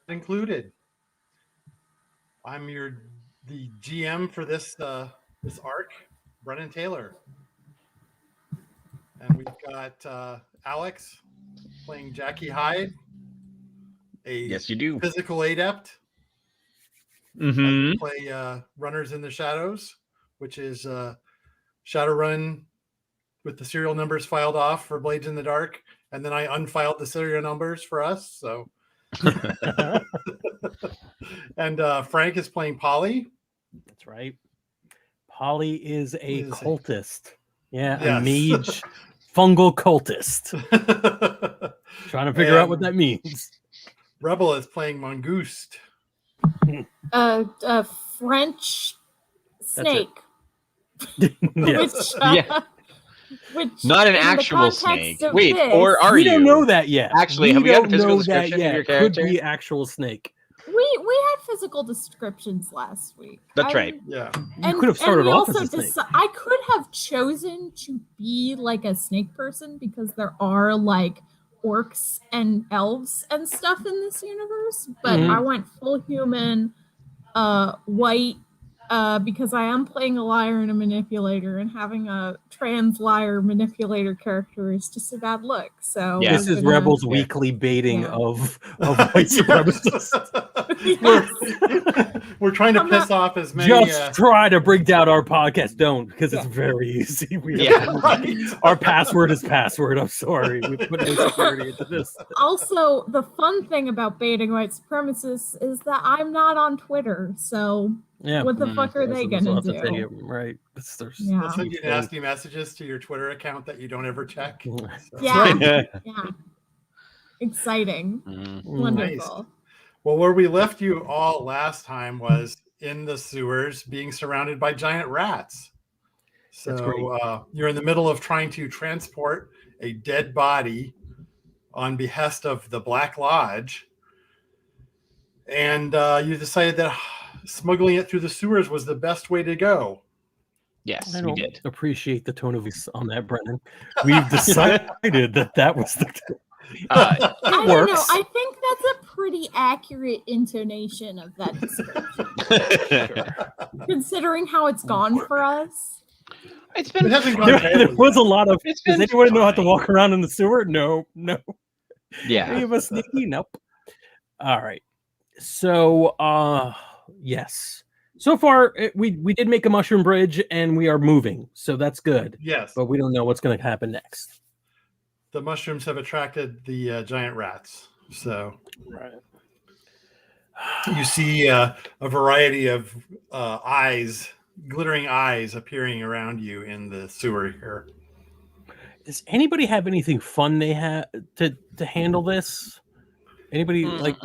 Included. I'm the GM for this this arc, Brennan Taylor, and we've got Alex playing Jackie Hyde, a Yes, you do. physical adept. Mm-hmm. Play Runners in the Shadows, which is Shadowrun with the serial numbers filed off for Blades in the Dark, and then I unfiled the serial numbers for us. So, and Frank is playing Polly. That's right. Polly is a cultist. Yeah, a Yes. mage, fungal cultist. Trying to figure out what that means. Rebel is playing Mangouste. A French snake. Yes. Which not an actual snake. Wait, this, or are you? We don't know that yet. Actually, have we got a physical description of your character? Could be actual snake. We had physical descriptions last week. That's right. Yeah. You could have started off as a snake. I could have chosen to be like a snake person because there are like orcs and elves and stuff in this universe, but I went full human, white, because I am playing a liar and a manipulator, and having a trans liar manipulator character is just a bad look. So this is Rebel's weekly baiting of white supremacists. We're trying to piss off as many. Just try to bring down our podcast. Don't, because it's very easy. Our password is password. I'm sorry. We put no security into this. Also, the fun thing about baiting white supremacists is that I'm not on Twitter, so what the fuck are they gonna do? Right. They'll send you nasty messages to your Twitter account that you don't ever check. So. Yeah. Exciting. Wonderful. Nice. Well, where we left you all last time was in the sewers being surrounded by giant rats. So you're in the middle of trying to transport a dead body on behest of the Black Lodge. And you decided that smuggling it through the sewers was the best way to go. Yes, I we don't did. appreciate the tone of voice on that, Brennan. We've decided that was the... I don't know. I think that's a pretty accurate intonation of that description. Considering how it's gone for us. It's been there was a lot of... Does anyone know how to walk around in the sewer? No. Yeah. Any of us sneaky? Nope. All right. So, yes. So far, we did make a mushroom bridge, and we are moving. So that's good. Yes. But we don't know what's going to happen next. The mushrooms have attracted the giant rats. So you see a variety of eyes, glittering eyes appearing around you in the sewer here. Does anybody have anything fun they have to handle this? Anybody like...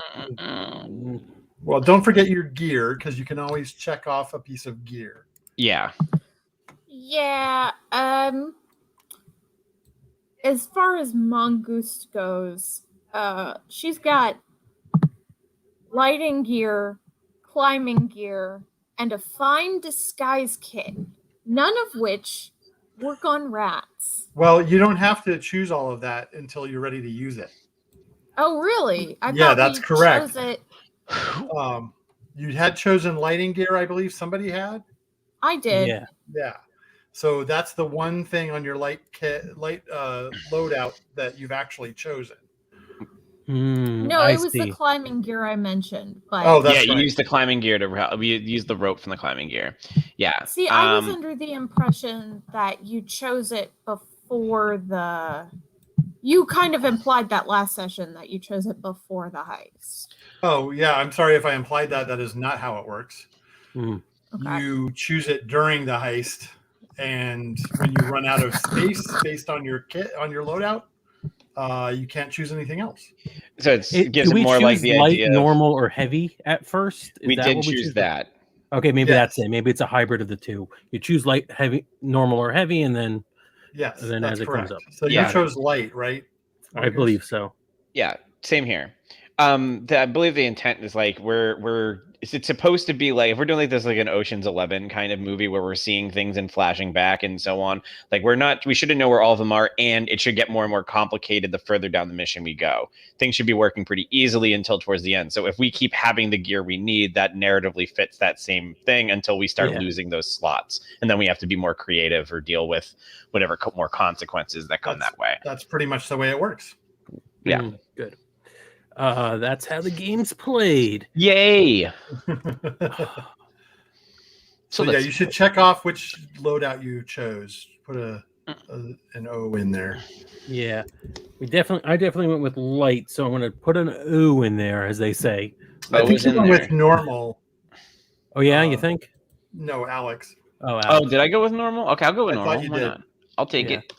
Well, don't forget your gear, because you can always check off a piece of gear. Yeah. Yeah. As far as Mangouste goes, she's got lighting gear, climbing gear, and a fine disguise kit, none of which work on rats. Well, you don't have to choose all of that until you're ready to use it. Oh, really? Yeah, that's correct. You had chosen lighting gear, I believe somebody had. I did. Yeah. So that's the one thing on your light loadout that you've actually chosen. No, it was the climbing gear I mentioned. But you used the climbing gear we used the rope from the climbing gear. Yeah. See, I was under the impression that you chose it before the. You kind of implied that last session that you chose it before the heist. Oh yeah, I'm sorry if I implied that. That is not how it works. Okay. You choose it during the heist, and when you run out of space based on your kit, on your loadout, you can't choose anything else. So it gives do it we more choose like the light, idea of, normal, or heavy at first? Is we that did what choose that. Okay, maybe Yes. that's it. Maybe it's a hybrid of the two. You choose light, heavy, normal, or heavy, and then Yes, as that's it correct. comes up. So Yeah. you chose light, right? I Marcus? believe so. Yeah, same here. I believe the intent is like it's supposed to be like if we're doing like this like an Ocean's 11 kind of movie where we're seeing things and flashing back and so on. Like we shouldn't know where all of them are, and it should get more and more complicated the further down the mission we go. Things should be working pretty easily until towards the end. So if we keep having the gear we need, that narratively fits that same thing until we start losing those slots, and then we have to be more creative or deal with whatever more consequences that come that way. That's pretty much the way it works. Yeah. Good. That's how the game's played. Yay! So yeah, you should check off which loadout you chose. Put an O in there. Yeah, I definitely went with light, so I'm going to put an O in there, as they say. I think you went with normal. Oh yeah, you think? No, Alex. Oh, Alex. Oh, did I go with normal? Okay, I'll go with normal. Thought you Why did. not? I'll take it.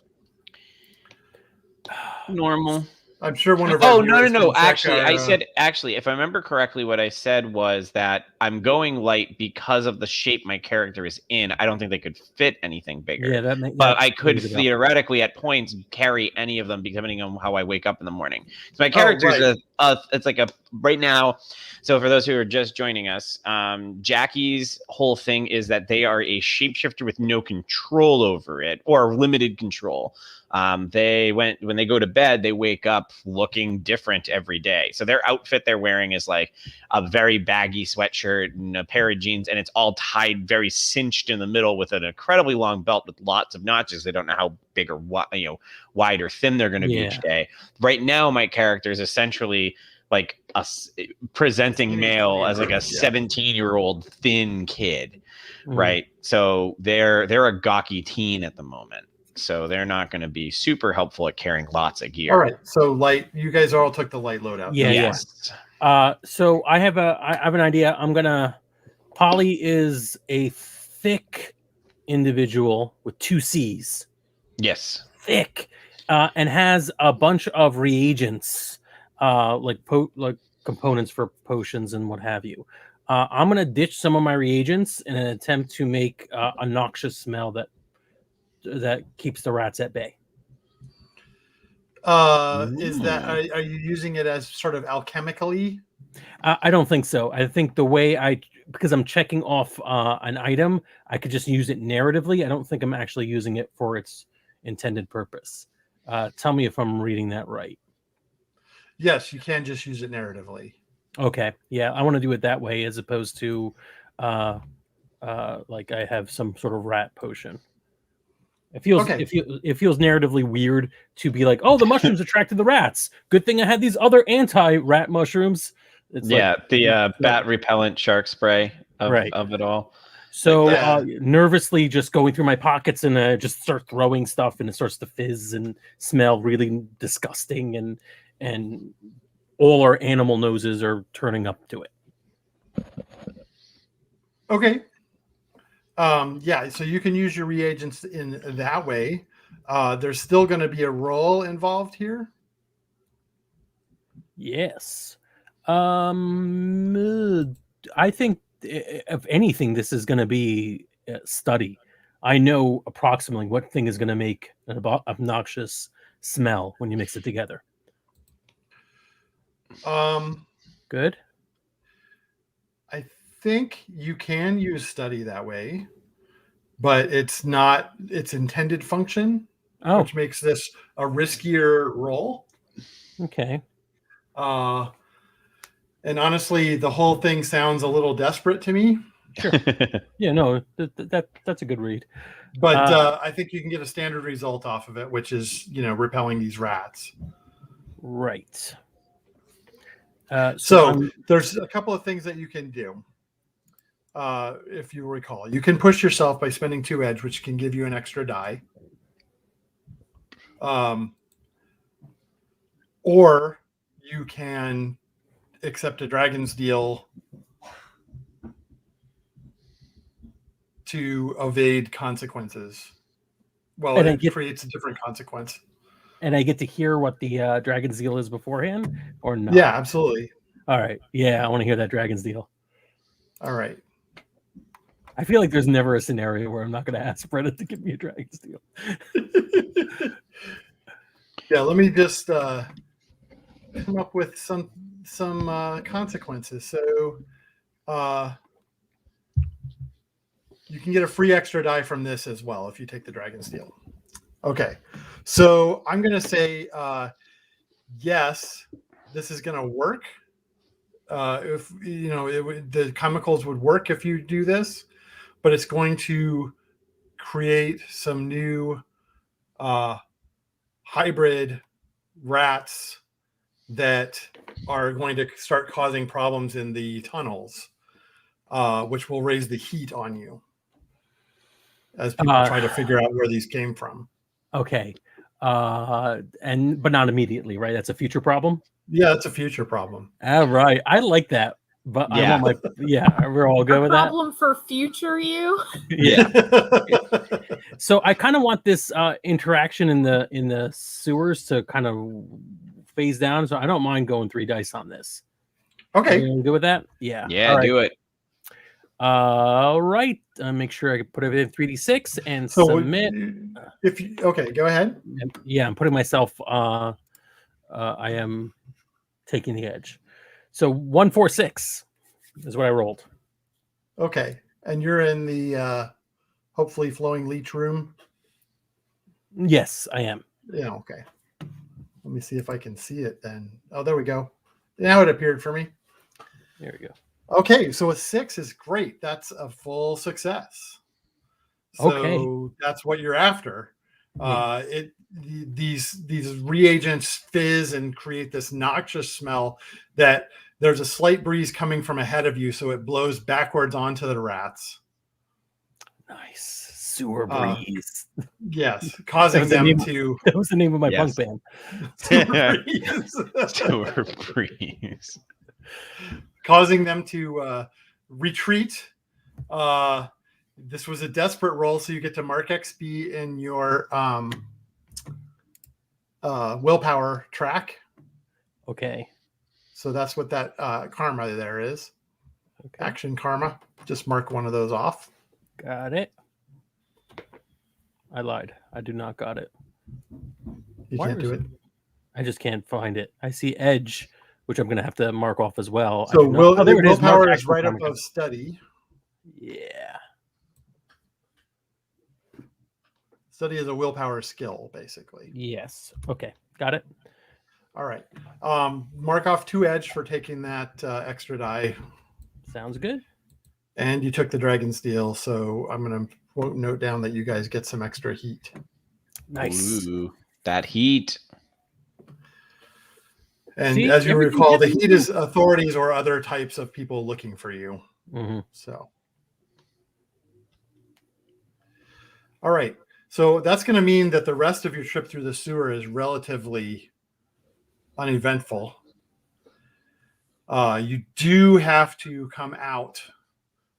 Normal. I'm sure one of our no. Actually, if I remember correctly, what I said was that I'm going light because of the shape my character is in. I don't think they could fit anything bigger. Yeah, but I could theoretically at points carry any of them depending on how I wake up in the morning. So my character's it's like a right now. So for those who are just joining us, Jackie's whole thing is that they are a shapeshifter with no control over it or limited control. When they go to bed, they wake up looking different every day. So their outfit they're wearing is like a very baggy sweatshirt and a pair of jeans, and it's all tied very cinched in the middle with an incredibly long belt with lots of notches. They don't know how big or wide or thin they're going to be each day. Right now, my character is essentially like a presenting male as like a 17-year-old thin kid, right? So they're a gawky teen at the moment. So they're not going to be super helpful at carrying lots of gear. All right. So light, you guys all took the light loadout. Yeah. Yes. So I have an idea. Polly is a thick individual with 2 C's. Yes. Thick. And has a bunch of reagents, like components for potions and what have you. I'm going to ditch some of my reagents in an attempt to make a noxious smell that keeps the rats at bay. Is that are you using it as sort of alchemically? I don't think so. I think the way because I'm checking off an item, I could just use it narratively. I don't think I'm actually using it for its intended purpose. Tell me if I'm reading that right. Yes, you can just use it narratively. Okay. Yeah, I want to do it that way as opposed to like I have some sort of rat potion. It feels narratively weird to be like, oh, the mushrooms attracted the rats. Good thing I had these other anti-rat mushrooms. It's the bat repellent shark spray of it all. So nervously just going through my pockets and just start throwing stuff and it starts to fizz and smell really disgusting and all our animal noses are turning up to it. Okay. So you can use your reagents in that way. There's still going to be a roll involved here. Yes. I think if anything, this is going to be a study. I know approximately what thing is going to make an obnoxious smell when you mix it together. Good. I think you can use study that way, but it's not its intended function, which makes this a riskier roll. Okay. And honestly, the whole thing sounds a little desperate to me. Sure. Yeah, no, that's a good read. But I think you can get a standard result off of it, which is, repelling these rats. Right. So there's a couple of things that you can do. If you recall, you can push yourself by spending 2 edge, which can give you an extra die. Or you can accept a dragon's deal to evade consequences. Well, it creates a different consequence. And I get to hear what the dragon's deal is beforehand, or not? Yeah, absolutely. All right. Yeah, I want to hear that dragon's deal. All right. I feel like there's never a scenario where I'm not going to ask Brennan to give me a dragon's deal. Yeah, let me just come up with some consequences. So you can get a free extra die from this as well if you take the dragon's deal. Okay, so I'm going to say yes, this is going to work. If the chemicals would work if you do this, but it's going to create some new hybrid rats that are going to start causing problems in the tunnels, which will raise the heat on you as people try to figure out where these came from. Okay. But not immediately, right? That's a future problem. Yeah, it's a future problem. All right. I like that. But Yeah. I want we're all good with that. Problem for future you. Yeah. So I kind of want this interaction in the sewers to kind of phase down. So I don't mind going 3 dice on this. Okay. Everyone good with that? Yeah. Yeah, All right. do it. All right. Make sure I can put everything 3d6 and So submit. Okay, go ahead. Yeah, I'm putting myself. I am taking the edge. So 146 is what I rolled. Okay, and you're in the hopefully flowing leech room. Yes, I am. Yeah. Okay. Let me see if I can see it then. Oh, there we go. Now it appeared for me. There we go. Okay, so a 6 is great. That's a full success. So Okay. that's what you're after. Yeah. These reagents fizz and create this noxious smell that there's a slight breeze coming from ahead of you, so it blows backwards onto the rats. Nice. Sewer breeze. Yes, causing them to. That was the name of my punk band. Sewer breeze. Causing them to retreat. This was a desperate roll, so you get to mark XP in your willpower track. Okay. So that's what that karma there is. Okay. Action karma. Just mark one of those off. Got it. I lied. I do not got it. You can't do it. I just can't find it. I see edge, which I'm going to have to mark off as well. So willpower is Mark right above study. Yeah. Study is a willpower skill, basically. Yes. Okay. Got it. All right. Mark off 2 edge for taking that extra die. Sounds good. And you took the dragon's deal, so I'm going to note down that you guys get some extra heat. Nice. Ooh, that heat. And as you recall, the heat is authorities or other types of people looking for you. Mm-hmm. So, all right. So that's going to mean that the rest of your trip through the sewer is relatively uneventful. You do have to come out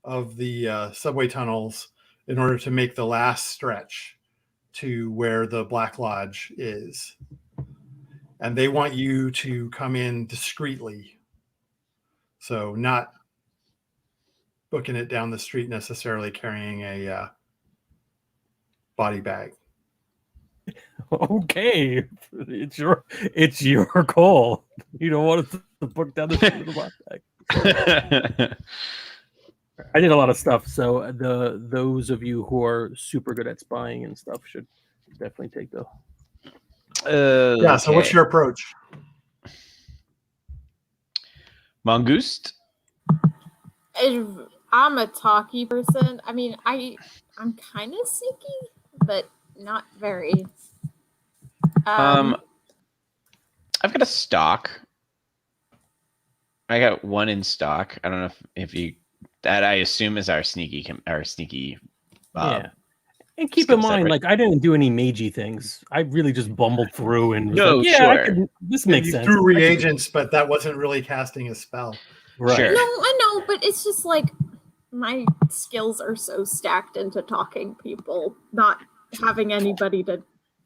of the subway tunnels in order to make the last stretch to where the Black Lodge is. And they want you to come in discreetly. So not booking it down the street necessarily carrying a body bag. Okay. It's your call. You don't want to book down the street with a body bag. I did a lot of stuff, so those of you who are super good at spying and stuff should definitely take the. Yeah. So, what's your approach? Mongoose? I'm a talky person. I mean, I'm kind of sneaky, but not very. I've got a stock. I got 1 in stock. I don't know if you. That I assume is our sneaky. Yeah. And keep in mind, like, I didn't do any magey things. I really just bumbled through and this makes sense. You threw reagents, but that wasn't really casting a spell. Right. Sure. No, I know, but it's just like my skills are so stacked into talking people, not having anybody to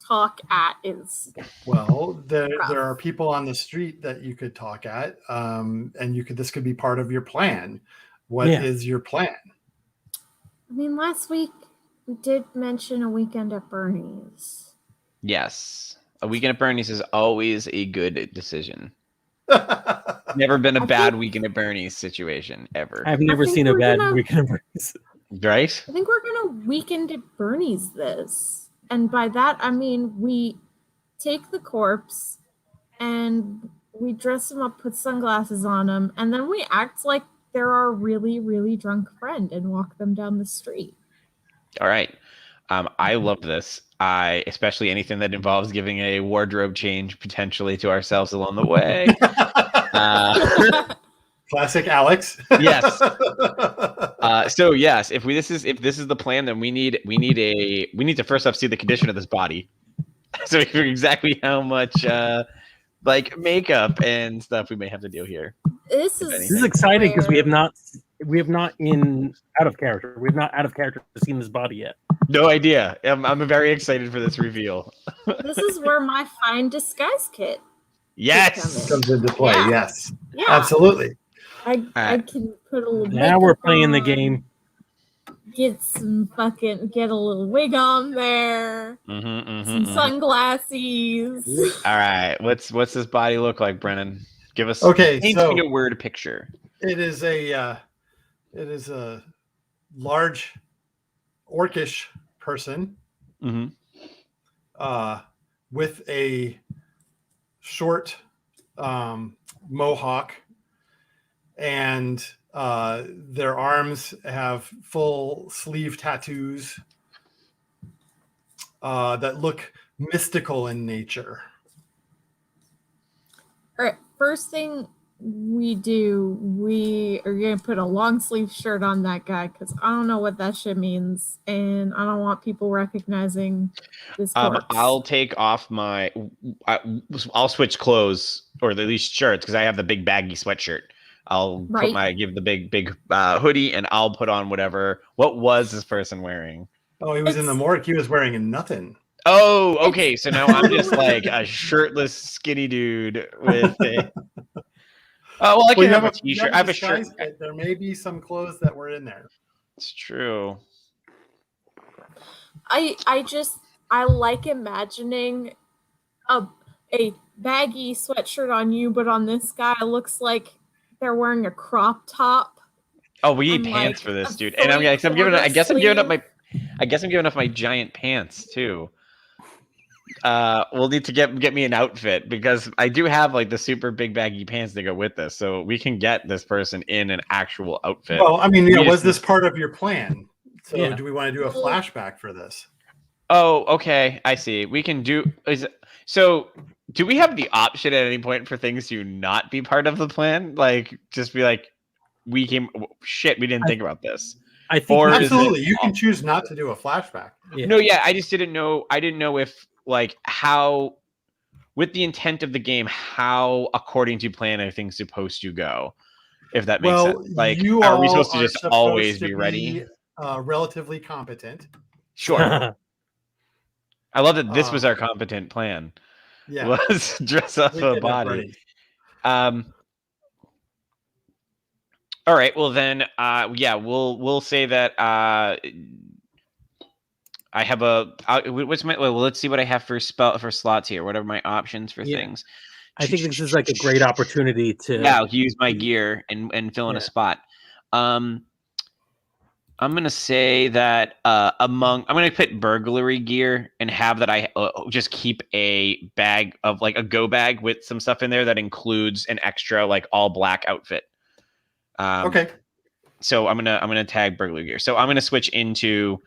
talk at is Well, there rough. are people on the street that you could talk at, and this could be part of your plan. What is your plan? I mean, last week we did mention a weekend at Bernie's. Yes. A weekend at Bernie's is always a good decision. Never been a bad weekend at Bernie's situation ever. I've never seen a bad weekend at Bernie's. Right? I think we're gonna weekend at Bernie's this. And by that I mean we take the corpse and we dress him up, put sunglasses on him, and then we act like they're our really, really drunk friend and walk them down the street. All right. I love this. Especially anything that involves giving a wardrobe change potentially to ourselves along the way. Classic Alex. Yes. So yes, if this is the plan, then we need to first off see the condition of this body, so we figure exactly how much like makeup and stuff we may have to do here. This is exciting because we have not out of character seen this body yet. No idea. I'm very excited for this reveal. This is where my fine disguise kit comes into play. Yeah. Yes, yeah, absolutely. I can put a little. Now we're playing the game. Get a little wig on there. Some sunglasses. All right. What's this body look like, Brennan? Give us paint me a word picture. It is a large orcish person with a short mohawk, and their arms have full sleeve tattoos that look mystical in nature. All right, first thing we do, we are going to put a long sleeve shirt on that guy because I don't know what that shit means, and I don't want people recognizing this corpse. I'll take off I'll switch clothes, or at least shirts, because I have the big baggy sweatshirt. I'll give the big hoodie, and I'll put on whatever. What was this person wearing? Oh, he was in the morgue. He was wearing nothing. Oh, okay. So now I'm just like a shirtless, skinny dude with a. Oh, well, I can have a t-shirt. I have a shirt. There may be some clothes that were in there. It's true. I like imagining a baggy sweatshirt on you, but on this guy it looks like they're wearing a crop top. Oh, we need pants for this, dude. And I guess I'm giving up my giant pants too. We'll need to get me an outfit, because I do have like the super big baggy pants that go with this, so we can get this person in an actual outfit. Well, I mean, was this part of your plan? So do we want to do a flashback for this? Oh, okay. I see. We can do. So do we have the option at any point for things to not be part of the plan? Like, just be like, we didn't think about this. I think absolutely. You can choose not to do a flashback. Yeah. No, yeah. I just didn't know. I didn't know if, like, how, with the intent of the game, how according to plan are things supposed to go? If that makes sense. Like, are we supposed to just always be ready? Relatively competent. Sure. I love that this was our competent plan. Yeah. Was dress up a body. All right. Well, then, we'll say that I have let's see what I have for slots here. What are my options for things? I think this is like a great opportunity to use my gear and fill in a spot. I'm gonna say that I'm gonna put burglary gear and have that I just keep a bag of, like, a go bag with some stuff in there that includes an extra, like, all black outfit. Okay. So I'm gonna tag burglary gear. So I'm gonna switch into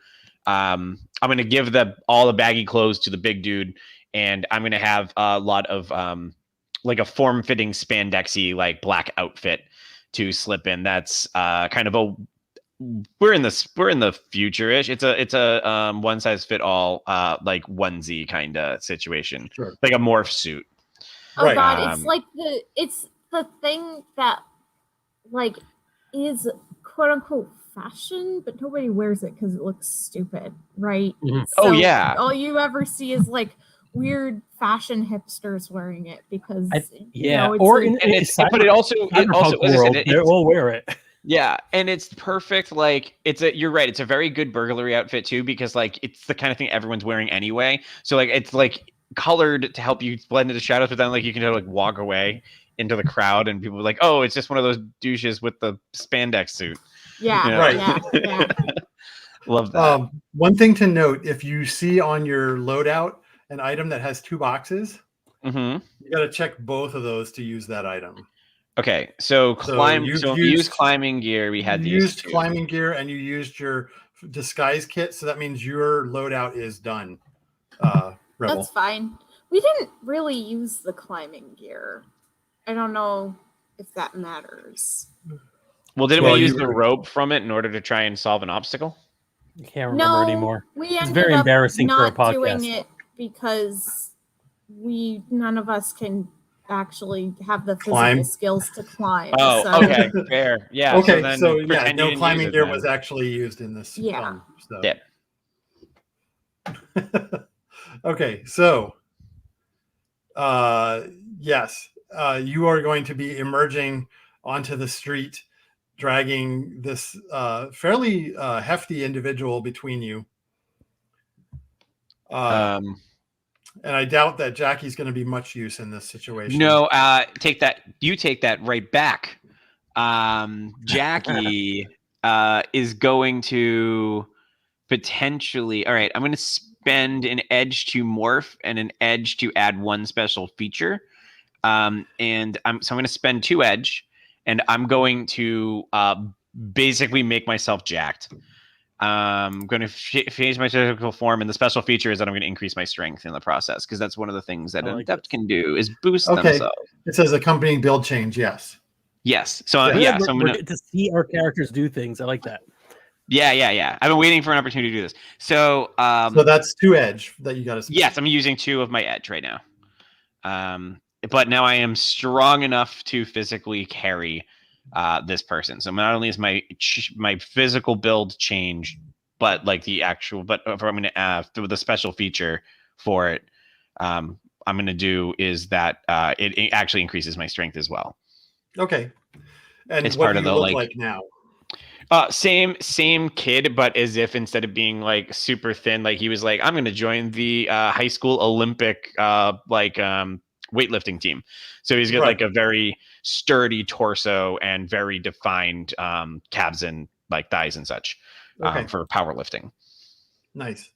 I'm gonna give all the baggy clothes to the big dude, and I'm gonna have a lot of like a form-fitting spandexy, like, black outfit to slip in. That's kind of we're in the future-ish. It's a one size fit all like onesie kind of situation. Sure. Like a morph suit. Oh right. God, it's the thing that, like, is quote unquote fashion, but nobody wears it because it looks stupid, right? Mm-hmm. So yeah. all you ever see is like weird fashion hipsters wearing it because it's but it also world, they all wear it. Yeah, and it's perfect. Like you're right. It's a very good burglary outfit too, because like it's the kind of thing everyone's wearing anyway. So like it's like colored to help you blend into the shadows, but then like you can like walk away into the crowd, and people are like, oh, it's just one of those douches with the spandex suit. Yeah, you know? Right. Yeah. Love that. One thing to note: if you see on your loadout an item that has 2 boxes, you got to check both of those to use that item. Okay, so use climbing gear. We had used climbing gear, and you used your disguise kit, so that means your loadout is done. Rebel. That's fine. We didn't really use the climbing gear. I don't know if that matters. Well, didn't we use the rope from it in order to try and solve an obstacle? I can't remember anymore. It's very embarrassing for a podcast. Doing it because none of us can actually have the physical skills to climb. Oh, so. Okay, fair. Yeah. Okay, so no climbing gear was actually used in this. Yeah. Yeah. Okay, so yes, you are going to be emerging onto the street, dragging this fairly hefty individual between you. And I doubt that Jackie's going to be much use in this situation. No, take that. You take that right back. Jackie is going to potentially. All right, I'm going to spend an edge to morph and an edge to add 1 special feature. I'm going to spend 2 edge, and I'm going to basically make myself jacked. I'm going to change my physical form, and the special feature is that I'm going to increase my strength in the process, because that's one of the things that an adept can do is boost themselves. It says accompanying build change. Yes. So so we're getting to see our characters do things. I like that. Yeah. I've been waiting for an opportunity to do this. So that's 2 edge that you got to spend. Yes, I'm using 2 of my edge right now. But now I am strong enough to physically carry this person. So not only is my physical build changed, but like I'm going to through the special feature for it, I'm going to do is that it actually increases my strength as well. Okay. And it's what part do of you the look like now? Same kid, but as if instead of being like super thin, like he was like, I'm going to join the high school Olympic weightlifting team. So he's got like a very sturdy torso and very defined calves and like thighs and such for powerlifting. Nice.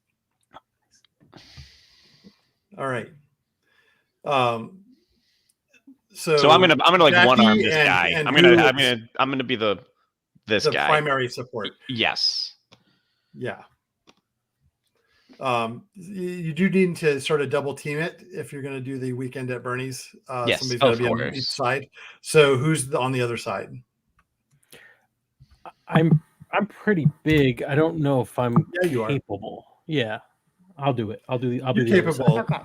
All right. So I'm gonna like one arm this guy. I'm gonna be this guy. Primary support. Yes. Yeah. You do need to sort of double team it if you're going to do the weekend at Bernie's. Yes, somebody's got to be on each side. So who's on the other side? I'm pretty big. I don't know if I'm capable. Yeah, I'll do it. I'll do the capable. Okay.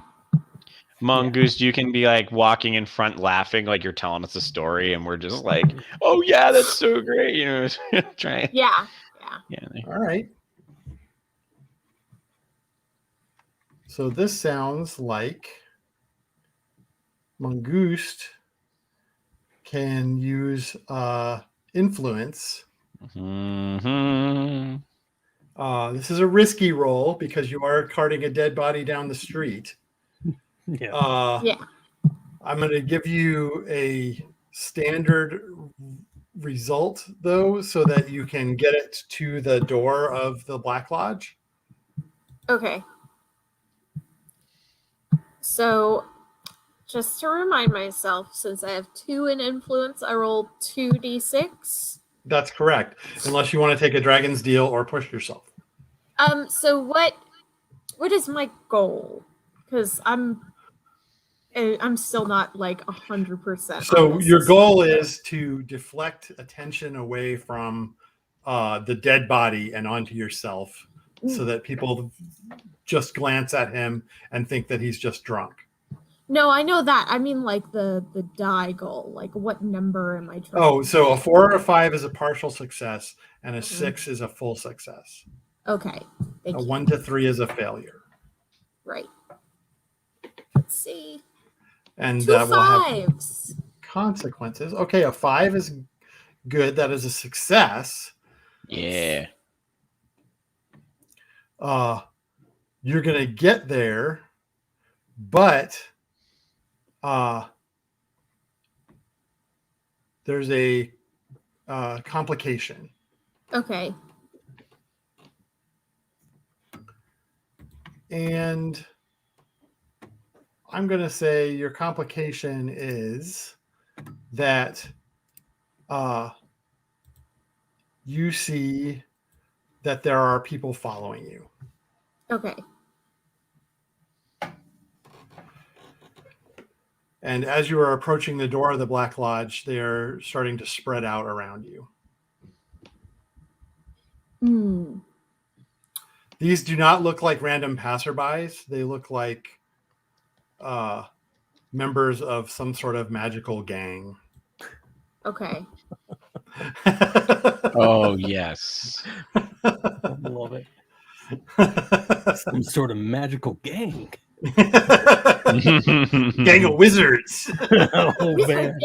Mongoose, you can be like walking in front laughing like you're telling us a story, and we're just like, oh yeah, that's so great, you know. Trying. Yeah. All right. So this sounds like Mongoose can use influence. Mm-hmm. This is a risky roll because you are carting a dead body down the street. Yeah. I'm going to give you a standard result, though, so that you can get it to the door of the Black Lodge. Okay. So, just to remind myself, since I have 2 in influence, I roll 2d6. That's correct, unless you want to take a dragon's deal or push yourself. So what is my goal? Because I'm still not like 100%. So your goal is to deflect attention away from the dead body and onto yourself, so that people just glance at him and think that he's just drunk. No, I know that. I mean, like the die goal. Like, what number am I trying? Oh, so a 4 or a 5 is a partial success, and a 6 is a full success. Okay. A 1 to 3 is a failure. Right. Let's see. And 2 we'll have 5s. consequences. Okay, a 5 is good. That is a success. Yeah. You're gonna get there, but there's a complication. Okay. And I'm going to say your complication is that you see that there are people following you. Okay. And as you are approaching the door of the Black Lodge, they are starting to spread out around you. These do not look like random passerbys. They look like members of some sort of magical gang. Okay. Oh, yes. I love it. Some sort of magical gang. Gang of wizards. Oh, man.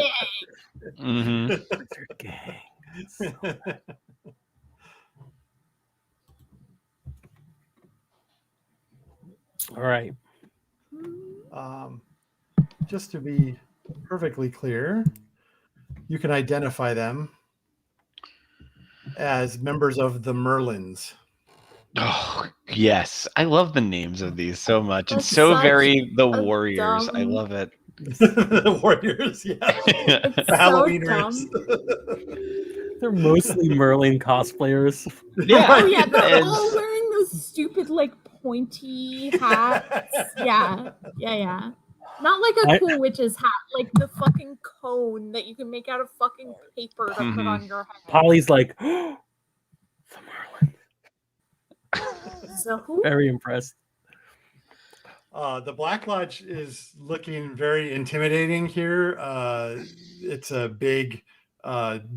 Mm-hmm. Wizard gang. So all right. Just to be perfectly clear, you can identify them as members of the Merlins. Oh, yes. I love the names of these so much. That's It's so such very the a Warriors. I dumb- love it. The Warriors, yeah. It's The so Halloweeners. dumb. They're mostly Merlin cosplayers. Yeah. Oh yeah, they're It's- all wearing those stupid like pointy hats. Yeah. Not like a cool witch's hat, like the fucking cone that you can make out of fucking paper to put on your head. Polly's like, the Merlin. So who? Very impressed. The Black Lodge is looking very intimidating here. It's a big,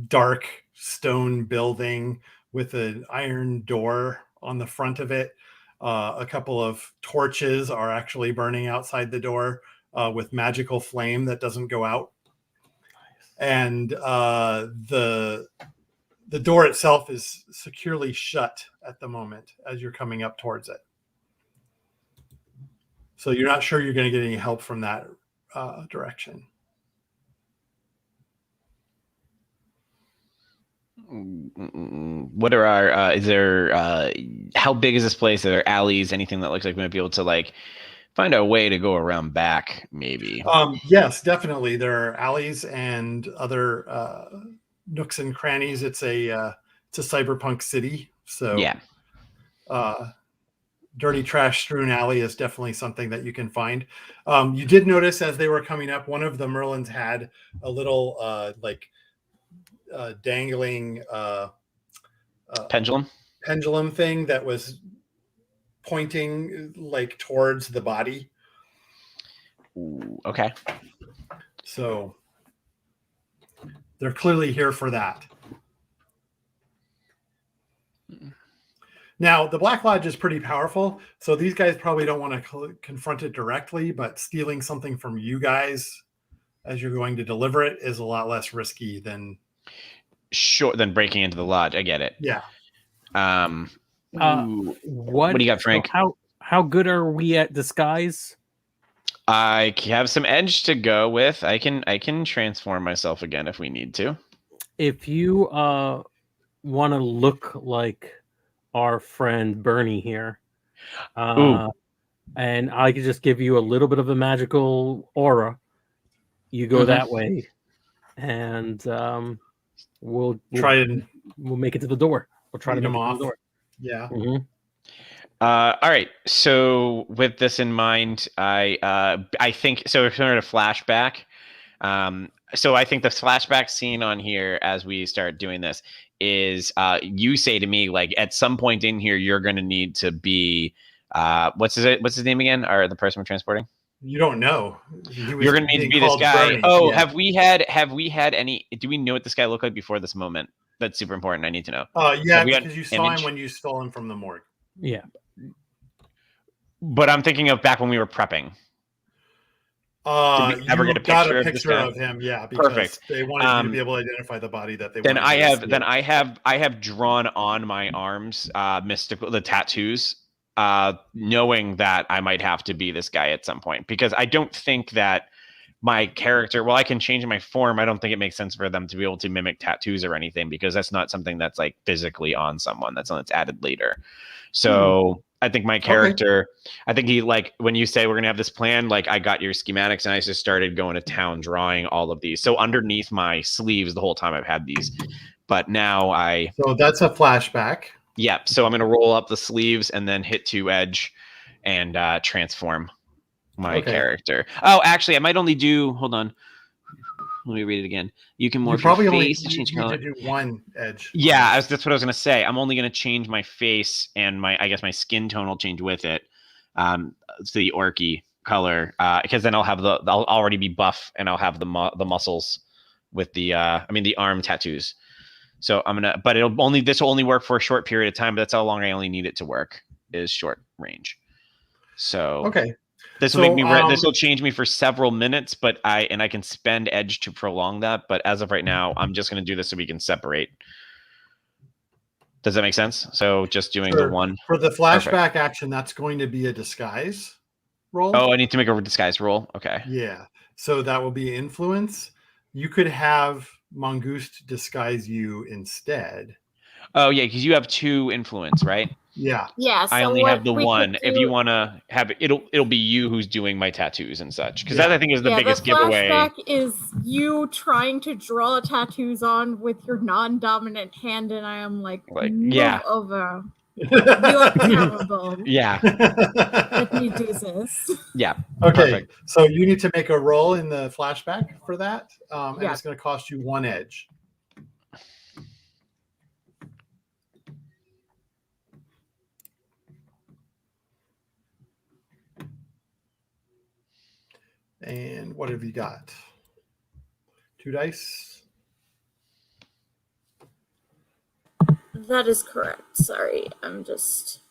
dark stone building with an iron door on the front of it. A couple of torches are actually burning outside the door with magical flame that doesn't go out. And the door itself is securely shut at the moment as you're coming up towards it. So you're not sure you're going to get any help from that direction. What are our, is there, how big is this place? Are there alleys, anything that looks like we might be able to like find a way to go around back maybe? Yes, definitely. There are alleys and other nooks and crannies. It's a cyberpunk city. So yeah. Dirty trash strewn alley is definitely something that you can find. You did notice as they were coming up, one of the Merlins had a little dangling pendulum thing that was pointing like towards the body. Ooh, okay. So they're clearly here for that. Now, the Black Lodge is pretty powerful, so these guys probably don't want to confront it directly, but stealing something from you guys as you're going to deliver it is a lot less risky than breaking into the lodge. I get it. Yeah. What do you got, Frank? So how good are we at disguise? I have some edge to go with. I can transform myself again if we need to. If you want to look like our friend Bernie here, and I could just give you a little bit of a magical aura, you go that way, and we'll make it to the door. We'll try to make it to the door. Yeah. Mm-hmm. All right. So with this in mind, I think so. If we're going to flashback, so I think the flashback scene on here as we start doing this is you say to me like at some point in here you're going to need to be what's his name again? Or the person we're transporting? You don't know. You're going to need to be this guy. Bernie. Oh, yeah. have we had any? Do we know what this guy looked like before this moment? That's super important. I need to know. Yeah, because you saw him when you stole him from the morgue. Yeah. But I'm thinking of back when we were prepping. Did we ever get a picture of this guy? of him, yeah, because Perfect. they wanted you to be able to identify the body that they Then wanted. I have drawn on my arms the tattoos, knowing that I might have to be this guy at some point, because I don't think that my character, well, I can change my form. I don't think it makes sense for them to be able to mimic tattoos or anything, because that's not something that's like physically on someone. That's something that's added later. So I think my character, I think he, like, when you say we're going to have this plan, like, I got your schematics and I just started going to town drawing all of these. So underneath my sleeves the whole time I've had these, but now So that's a flashback. Yeah. So I'm going to roll up the sleeves and then hit 2 edge and transform my character. Oh, actually, I might only do, hold on. Let me read it again. You can morph your face to change color. You need to do 1 edge. Yeah, that's what I was going to say. I'm only going to change my face, and I guess my skin tone will change with it to the orky color, because then I'll already be buff, and I'll have the muscles with the arm tattoos. So but this will only work for a short period of time. But that's how long I only need it to work, is short range. So this will make me this will change me for several minutes, but I can spend edge to prolong that. But as of right now, I'm just going to do this so we can separate. Does that make sense? So just doing the one for the flashback action. That's going to be a disguise roll. Oh, I need to make a disguise roll. Okay. Yeah. So that will be influence. You could have Mongoose disguise you instead. Oh yeah, because you have 2 influence, right? Yeah. Yeah. So I only have the 1. If you want to have it, it'll be you who's doing my tattoos and such. Because that, I think, is the biggest giveaway. The flashback is you trying to draw tattoos on with your non-dominant hand, and I am like move over. You are terrible. Yeah. Let me do this. Yeah. Okay. Perfect. So you need to make a roll in the flashback for that. And it's going to cost you 1 edge. And what have you got? 2 dice? That is correct. Sorry, I'm just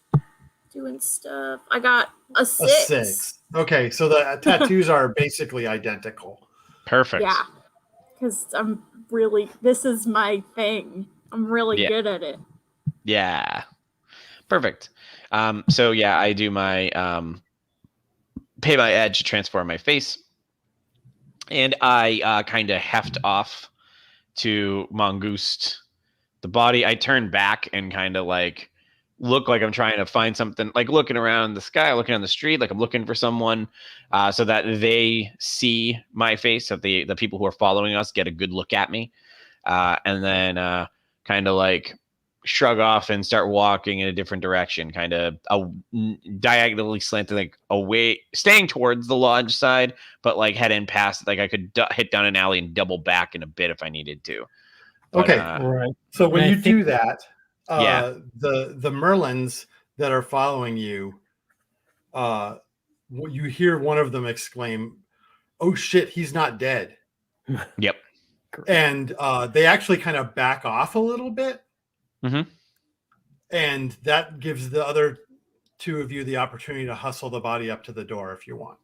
doing stuff. I got a 6. A 6. Okay, so the tattoos are basically identical. Perfect. Yeah, because this is my thing. I'm really good at it. Yeah. Perfect. So yeah, I do my pay my edge to transform my face, and I kind of heft off to Mongoose the body. I turn back and kind of like look like I'm trying to find something, like looking around the sky, looking on the street, like I'm looking for someone, so that they see my face, so the people who are following us get a good look at me, and then kind of like shrug off and start walking in a different direction, kind of diagonally slanted, like away, staying towards the lodge side, but like heading past, like I could hit down an alley and double back in a bit if I needed to. But, right. So when you do that, the Merlins that are following you, you hear one of them exclaim, "Oh shit, he's not dead." Yep. And they actually kind of back off a little bit. Mm-hmm. And that gives the other 2 of you the opportunity to hustle the body up to the door if you want.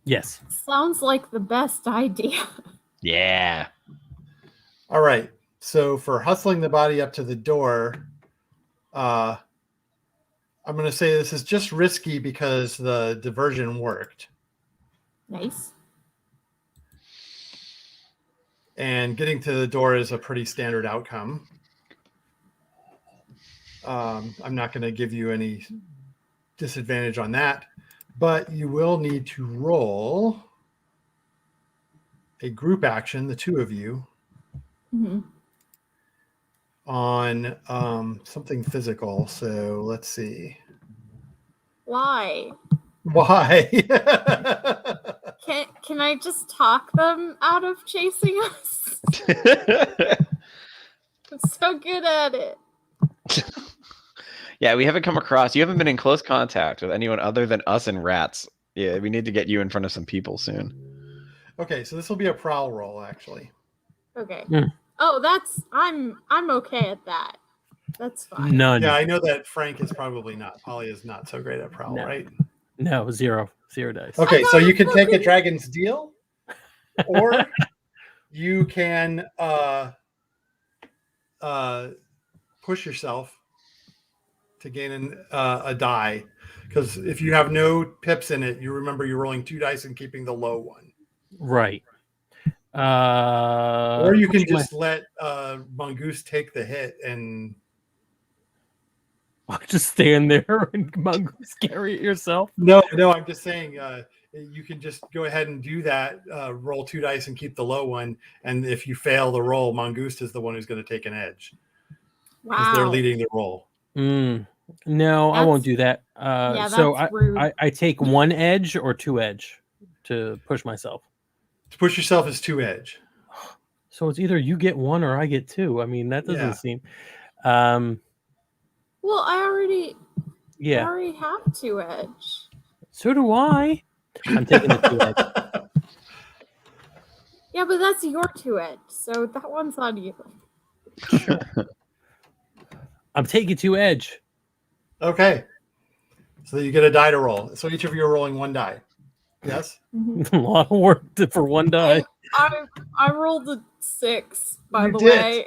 Yes. Sounds like the best idea. Yeah. All right. So for hustling the body up to the door, I'm going to say this is just risky because the diversion worked. Nice. And getting to the door is a pretty standard outcome. I'm not going to give you any disadvantage on that, but you will need to roll a group action, the 2 of you, on something physical. So let's see. Why? Can I just talk them out of chasing us? I'm so good at it. Yeah, we haven't come across. You haven't been in close contact with anyone other than us and rats. Yeah, we need to get you in front of some people soon. Okay, so this will be a prowl roll, actually. Okay. Yeah. Oh, I'm okay at that. That's fine. None. Yeah, I know that Frank is probably not. Polly is not so great at prowl, right? No, 0. 0 dice. Okay, so you can take a dragon's deal, or you can push yourself to gain a die. Because if you have no pips in it, you remember you're rolling 2 dice and keeping the low one. Right. Or you can just let Mongoose take the hit and I'll just stand there and Mongoose carry it yourself. No, I'm just saying you can just go ahead and do that. Roll 2 dice and keep the low one. And if you fail the roll, Mongoose is the one who's going to take an edge. Because they're leading the roll. No, I won't do that. So that's rude. I take 1 edge or 2 edge to push myself. To push yourself is 2 edge. So it's either you get 1 or I get 2. I mean, that doesn't seem. Well, I already have 2 edge. So do I. I'm taking the 2 edge. Yeah, but that's your 2 edge, so that one's on you. Sure. I'm taking 2 edge. Okay. So you get a die to roll. So each of you are rolling 1 die. Yes? A lot of work for 1 die. I rolled a 6, by the way.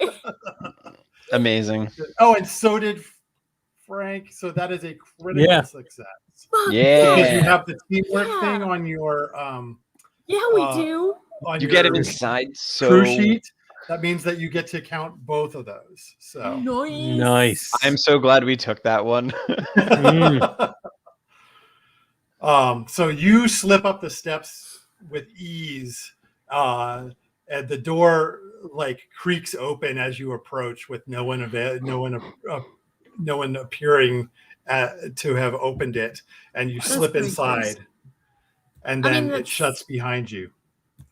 Amazing. Oh, and so did Frank. So that is a critical success. Yeah. Because you have the teamwork thing on your we do. You get it inside crew sheet. That means that you get to count both of those. So nice. I'm so glad we took that one. So you slip up the steps with ease, and the door like creaks open as you approach, with no one appearing to have opened it, and you slip inside, and then it shuts behind you.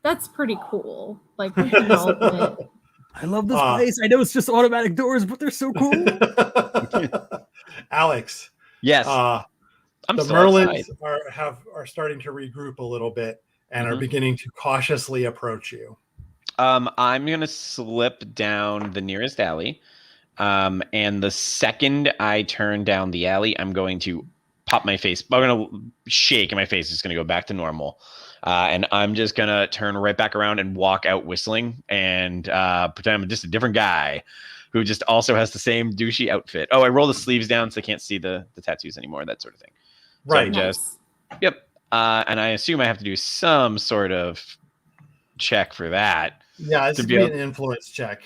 That's pretty cool. Like, we can open it. I love this place. I know it's just automatic doors, but they're so cool. Alex. Yes. The Merlins are starting to regroup a little bit and are beginning to cautiously approach you. I'm gonna slip down the nearest alley, and the second I turn down the alley, I'm going to pop my face. I'm gonna shake, and my face is gonna go back to normal. And I'm just gonna turn right back around and walk out whistling and pretend I'm just a different guy who just also has the same douchey outfit. Oh, I roll the sleeves down so I can't see the tattoos anymore, that sort of thing. Right. So yep. And I assume I have to do some sort of check for that. Yeah, it's to be an influence check.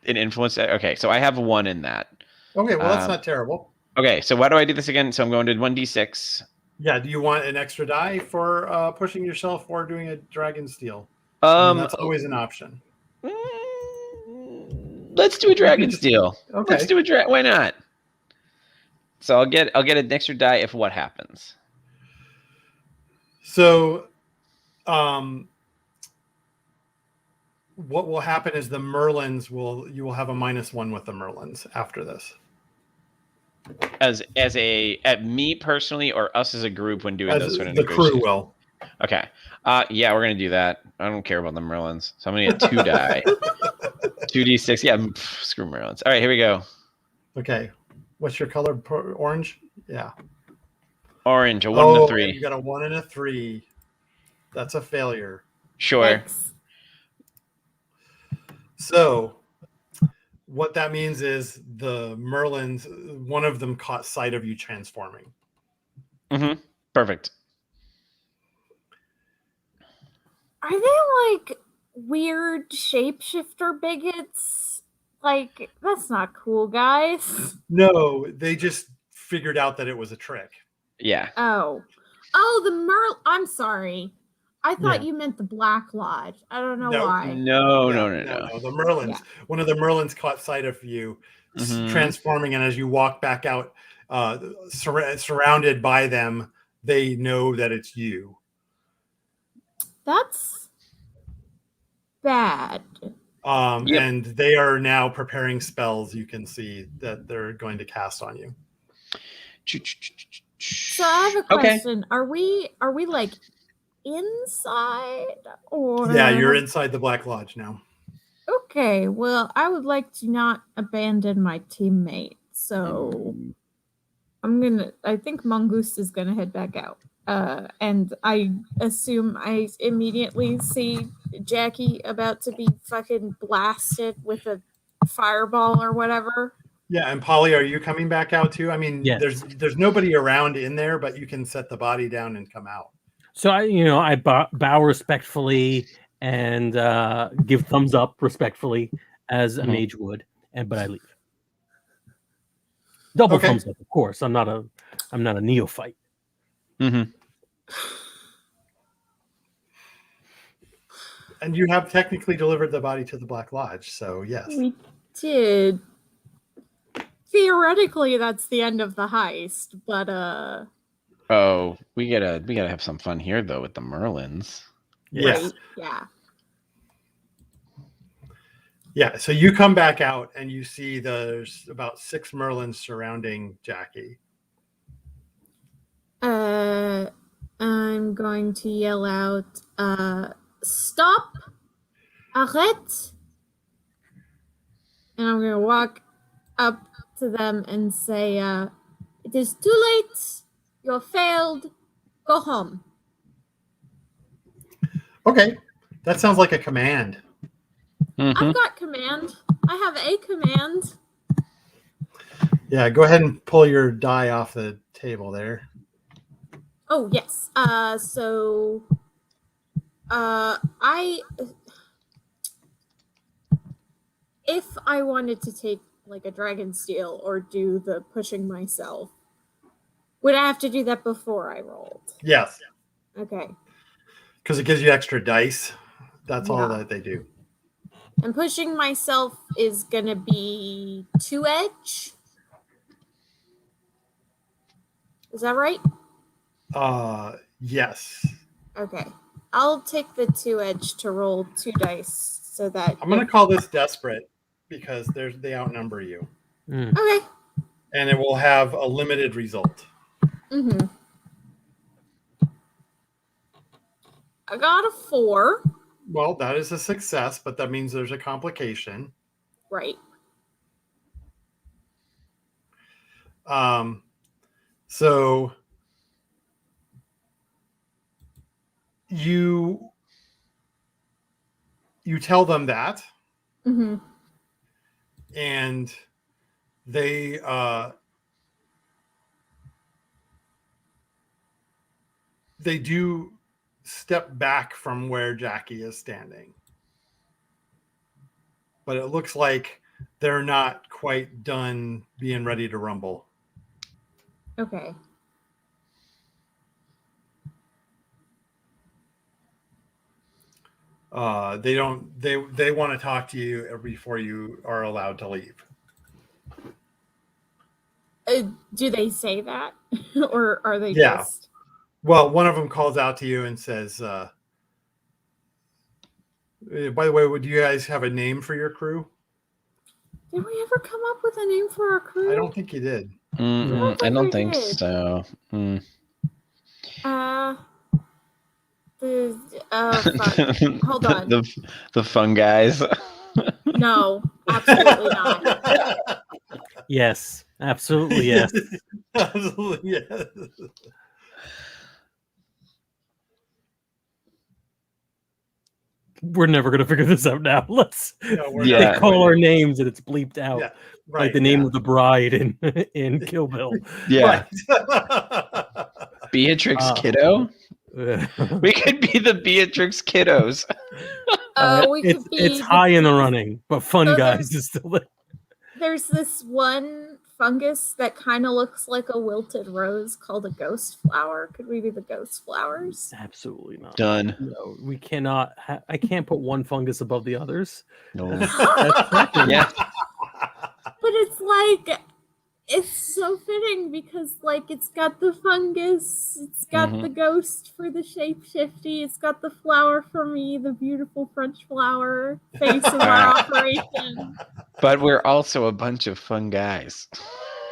An influence. Okay, so I have 1 in that. Okay, well that's not terrible. Okay, so why do I do this again? So I'm going to 1d6. Yeah, do you want an extra die for pushing yourself or doing a dragon steal? That's always an option. Let's do a dragon steal. Okay. Let's do a why not? So I'll get an extra die if what happens. So what will happen is the Merlins you will have a -1 with the Merlins after this. At me personally, or us as a group when doing those sort of the crew will. Okay. Yeah, we're gonna do that. I don't care about the Merlins, so I'm gonna get 2 die. 2d6. Yeah, screw Merlins. All right, here we go. Okay. What's your color? Orange? Yeah. Orange. A 1 and a 3. You got a 1 and a 3. That's a failure. Sure. Thanks. So what that means is the Merlins, one of them caught sight of you transforming. Perfect. Are they like weird shapeshifter bigots? Like, that's not cool, guys. No, they just figured out that it was a trick. Yeah. Oh, the I'm sorry. I thought you meant the Black Lodge. I don't know why. No. The Merlins. One of the Merlins caught sight of you transforming, and as you walk back out, surrounded by them, they know that it's you. That's bad. And they are now preparing spells. You can see that they're going to cast on you. So I have a question. Are we like inside, or you're inside the Black Lodge now? Okay, well, I would like to not abandon my teammate, so I think Mongoose is gonna head back out. And I assume I immediately see Jackie about to be fucking blasted with a fireball or whatever. Yeah, and Polly, are you coming back out too? I mean, Yes. there's nobody around in there, but you can set the body down and come out. So I bow respectfully and give thumbs up respectfully as a mage would, but I leave. Double thumbs up, of course. I'm not a neophyte. Mm-hmm. And you have technically delivered the body to the Black Lodge, so yes. We did. Theoretically, that's the end of the heist, but Oh, we gotta have some fun here though with the Merlins. Yes. Right? Yeah. Yeah, so you come back out and you see there's about 6 Merlins surrounding Jackie. I'm going to yell out, stop! Arrête! And I'm going to walk up to them and say, it is too late. You have failed. Go home. Okay, that sounds like a command. Mm-hmm. I've got command. I have a command. Yeah, go ahead and pull your die off the table there. Oh, yes. If I wanted to take like a dragon steel or do the pushing myself, would I have to do that before I rolled? Yes. Okay. Because it gives you extra dice. That's all that they do. And pushing myself is going to be 2-edge. Is that right? Yes. Okay. I'll take the 2-edge to roll 2 dice so that I'm going to call this desperate because they outnumber you. Okay. And it will have a limited result. Mm-hmm. I got a 4. Well, that is a success, but that means there's a complication. Right. So you tell them that, and they do step back from where Jackie is standing, but it looks like they're not quite done being ready to rumble. Okay. They want to talk to you before you are allowed to leave. Do they say that? Or are they just... Well, one of them calls out to you and says, by the way, would you guys have a name for your crew? Did we ever come up with a name for our crew? I don't think you did. I don't think so. Fuck. Hold on. The fun guys. No, absolutely not. Yes, absolutely yes. Absolutely yes. We're never gonna figure this out now. They call our names and it's bleeped out. Yeah, right, like the name of the bride in Kill Bill. Yeah. Beatrix Kiddo? We could be the Beatrix Kiddos. It's high in the running, but Fun Guys is still there. There's this one fungus that kind of looks like a wilted rose called a ghost flower. Could we be the ghost flowers? Absolutely not. Done. No, we cannot. I can't put one fungus above the others. No. Yeah. But it's so fitting because it's got the fungus, it's got the ghost for the shapeshifty, it's got the flower for me, the beautiful French flower face of our operation. But we're also a bunch of fun guys.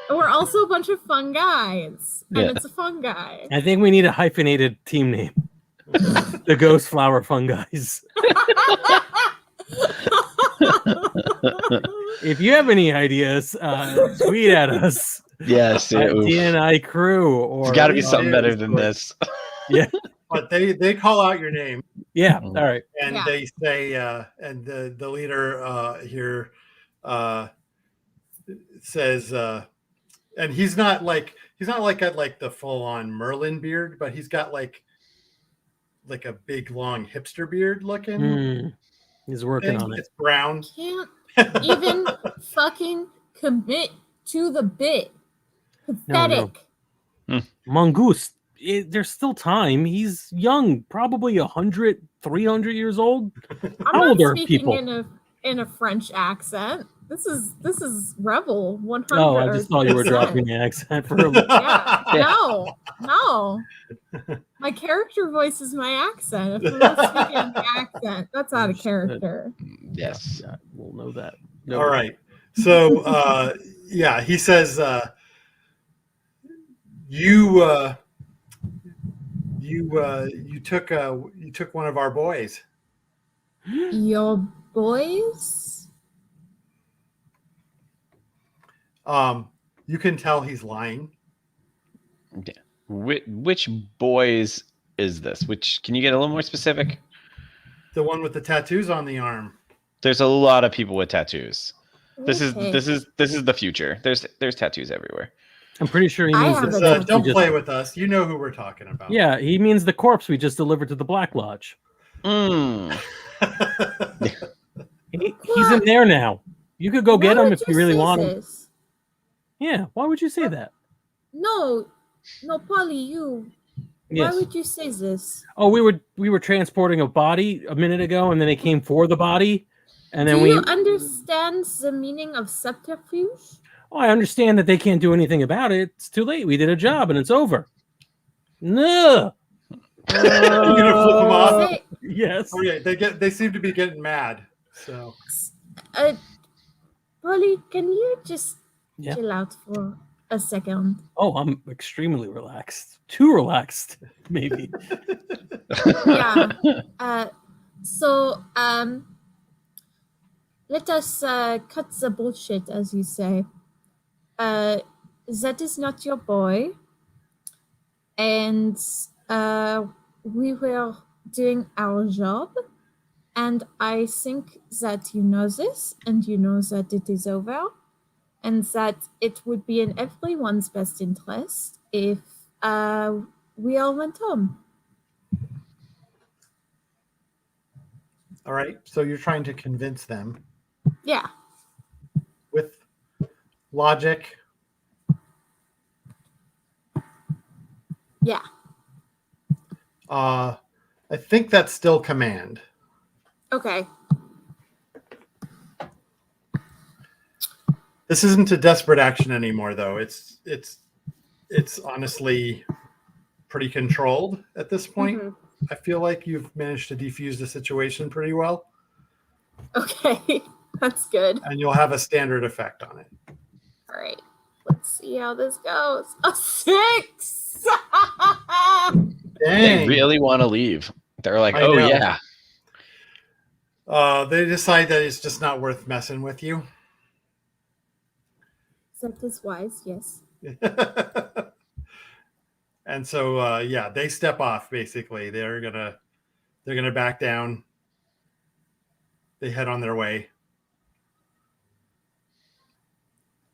We're also a bunch of fun guys, and it's a fun guy. I think we need a hyphenated team name. The Ghost Flower Fun Guys. If you have any ideas, tweet at us. Yes, DNI crew. Or it's got to be something better than this. Yeah. But they call out your name. Yeah. All right. And they say, and the leader here says, and he's not like the full on Merlin beard, but he's got like a big long hipster beard looking. He's working on it. It's brown. Can't even fucking commit to the bit. Pathetic. No. Mongoose, there's still time. He's young, probably 100, 300 years old. How old are people? In a French accent. This is Rebel 100. Oh, I just thought you were dropping the accent for a little. No. My character voice is my accent. If I'm not speaking in the accent, that's out of character. Yes, we'll know that. All right. So, he says, you took one of our boys. Your boys? You can tell he's lying. Yeah. Which boys is this? Can you get a little more specific? The one with the tattoos on the arm. There's a lot of people with tattoos. Okay. This is the future. There's tattoos everywhere. I'm pretty sure he means don't play with us. You know who we're talking about. Yeah, he means the corpse we just delivered to the Black Lodge. He's in there now. You could go get him if you really want him. Yeah, why would you say that? No, Polly, you. Yes. Why would you say this? Oh, we were transporting a body a minute ago, and then they came for the body, and then Do you understand the meaning of subterfuge? Oh, I understand that they can't do anything about it. It's too late. We did a job, and it's over. No. You're gonna flip them off? Yes. Oh yeah, they seem to be getting mad. So. Polly, can you just chill out for a second? Oh, I'm extremely relaxed. Too relaxed, maybe. Yeah. So, let us cut the bullshit, as you say. That is not your boy. And we were doing our job. And I think that you know this, and you know that it is over, and that it would be in everyone's best interest if we all went home. All right. So you're trying to convince them. Yeah. With logic. Yeah. I think that's still command. Okay. This isn't a desperate action anymore, though. It's honestly pretty controlled at this point. Mm-hmm. I feel like you've managed to defuse the situation pretty well. Okay, that's good. And you'll have a standard effect on it. All right, let's see how this goes. A 6. They really want to leave. They're like, oh yeah. They decide that it's just not worth messing with you. That is wise, yes. And so, they step off. Basically, they're gonna back down. They head on their way.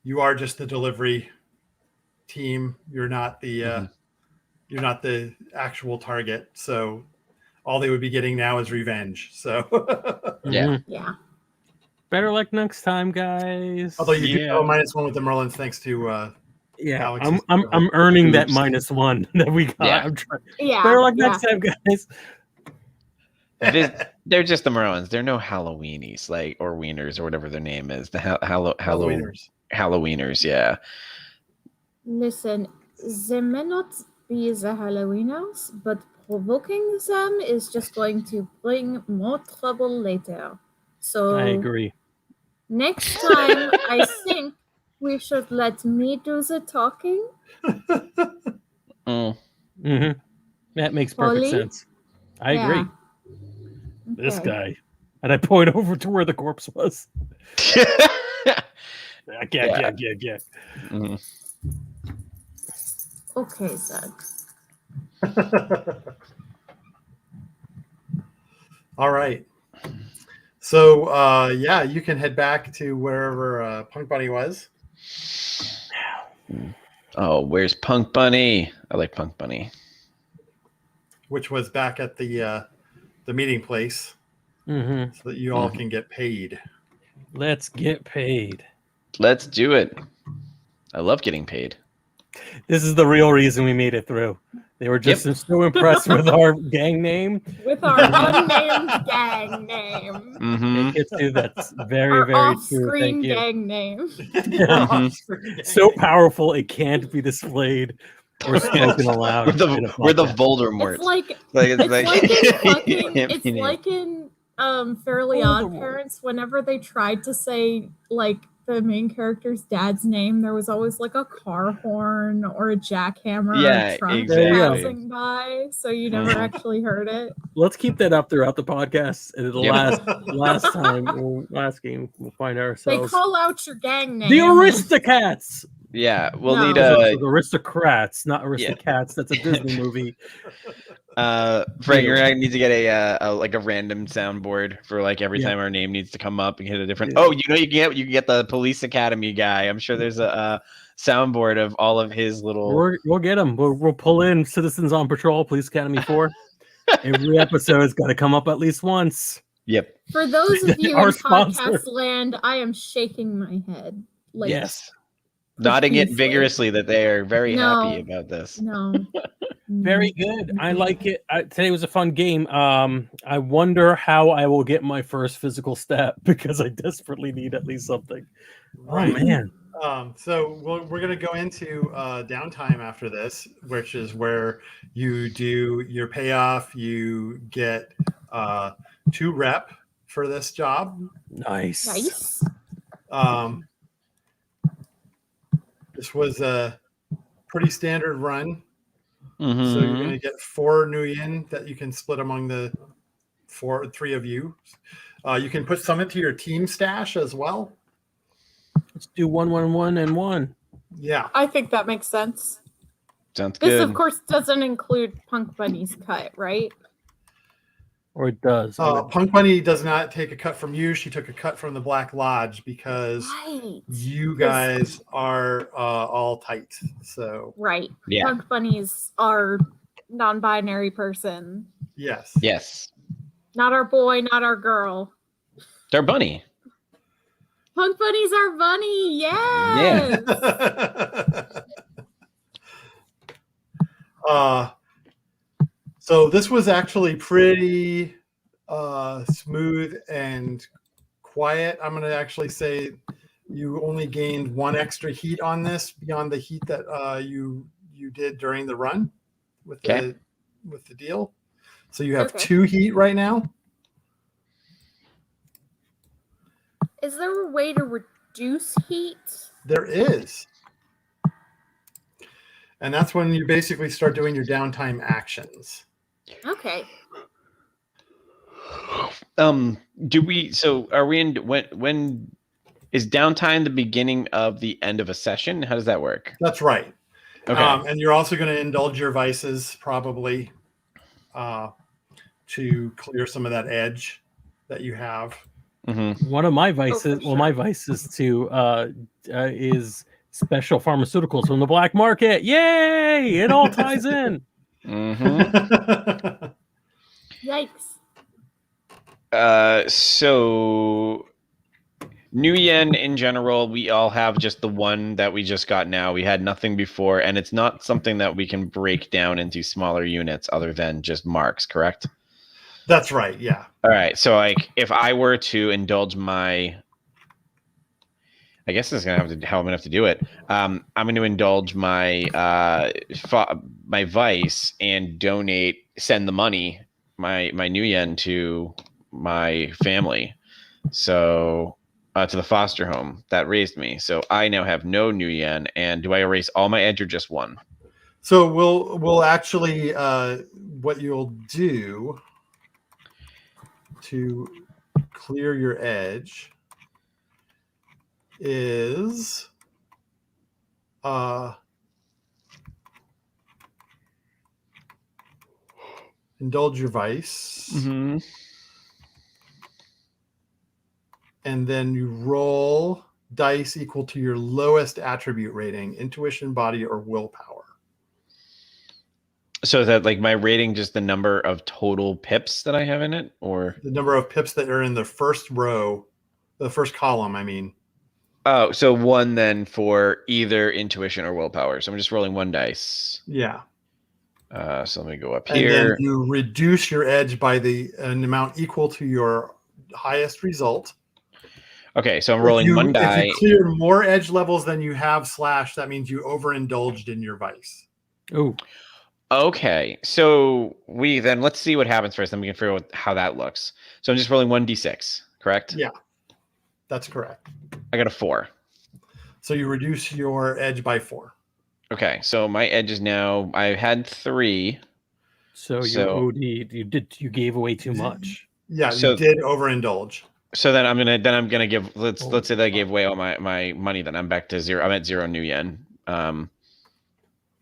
You are just the delivery team. You're not the you're not the actual target. So all they would be getting now is revenge. So yeah. Better luck next time, guys. Although you do go -1 with the Merlins, thanks to Alex. I'm earning that -1 that we got. Yeah. Better luck next time, guys. They're just the Merlins. They're no Halloweenies, or Wieners or whatever their name is. The Halloweeners. Halloweeners, yeah. Listen, they may not be the Halloweeners, but provoking them is just going to bring more trouble later. So I agree. Next time, I think we should let me do the talking. Mm-hmm. That makes perfect sense. I agree. Okay. This guy. And I point over to where the corpse was. Yeah. Okay, Zach. All right. So yeah, you can head back to wherever Punk Bunny was. Oh, where's Punk Bunny? I like Punk Bunny. Which was back at the meeting place, Mm-hmm. so that you all can get paid. Let's get paid. Let's do it. I love getting paid. This is the real reason we made it through. They were just so impressed with our gang name. With our unnamed gang name. Mm-hmm. It's that's very, Our very true. off-screen Thank you. gang name. So powerful it can't be displayed or spoken aloud. We're the Voldemort. It's like in Fairly Odd Voldemort. Parents. Whenever they tried to say like the main character's dad's name, there was always like a car horn or a jackhammer or a truck passing by, so you never actually heard it. Let's keep that up throughout the podcast, and the last game we'll find ourselves. They call out your gang name. The Aristocats. Yeah, we'll need the Aristocrats, not Aristocats. That's a Disney movie. Frank, you're gonna need to get a random soundboard for like every time our name needs to come up and hit a different. Oh, you can get the Police Academy guy. I'm sure there's a soundboard of all of his little. We'll get him. We'll pull in Citizens on Patrol, Police Academy 4. Every episode's got to come up at least once. Yep. For those of you in podcast land, I am shaking my head. Like, yes. Nodding it vigorously that they are very happy about this. No. Very good. I like it. Today was a fun game. I wonder how I will get my first physical stat because I desperately need at least something. Right. Oh, man. So we're going to go into downtime after this, which is where you do your payoff. You get 2 rep for this job. Nice. This was a pretty standard run. Mm-hmm. So you're going to get 4 Nuyen that you can split among the 3 of you. You can put some into your team stash as well. Let's do 1, 1, 1, and 1. Yeah. I think that makes sense. Sounds good. This, of course, doesn't include Punk Bunny's cut, right? Or it does. Punk Bunny does not take a cut from you. She took a cut from the Black Lodge because you guys are all tight. So right. Yeah. Punk Bunny's our non-binary person. Yes. Yes. Not our boy, not our girl. They're bunny. Punk Bunny's our bunny. Yes. Yeah. So this was actually pretty smooth and quiet. I'm going to actually say you only gained 1 extra heat on this beyond the heat that you did during the run with the deal. So you have 2 heat right now. Is there a way to reduce heat? There is. And that's when you basically start doing your downtime actions. Okay. So are we in when is downtime the beginning of the end of a session? How does that work? That's right. Okay. And you're also going to indulge your vices probably to clear some of that edge that you have. Mm-hmm. One of my vices, my vices too, is special pharmaceuticals from the black market. Yay! It all ties in. Mm-hmm. Yikes. So Nuyen in general, we all have just the one that we just got now. We had nothing before, and it's not something that we can break down into smaller units other than just marks, correct? That's right, yeah. All right, so like if I were to indulge my, I guess this is gonna have to how I'm gonna have to do it. I'm going to indulge my my vice and send the money, my Nuyen to my family, so to the foster home that raised me. So I now have no Nuyen. And do I erase all my edge or just 1? So we'll actually what you'll do to clear your edge is indulge your vice. Mm-hmm. And then you roll dice equal to your lowest attribute rating, intuition, body, or willpower. So is that like my rating just the number of total pips that I have in it, or the number of pips that are in the first row, the first column, I mean. Oh, so 1 then for either intuition or willpower. So I'm just rolling 1 dice. Yeah. So let me go up And here. then you reduce your edge by an amount equal to your highest result. Okay, so I'm rolling 1 die. If you clear more edge levels than you have / that means you overindulged in your vice. Oh. Okay, so let's see what happens first. Then we can figure out how that looks. So I'm just rolling 1d6, correct? Yeah, that's correct. I got a 4. So you reduce your edge by 4. Okay, so my edge is now, I had 3. So you OD'd, you gave away too much. Yeah, so, you did overindulge. So then I'm gonna give, let's say that I gave away all my money, then I'm back to 0. I'm at 0 new yen.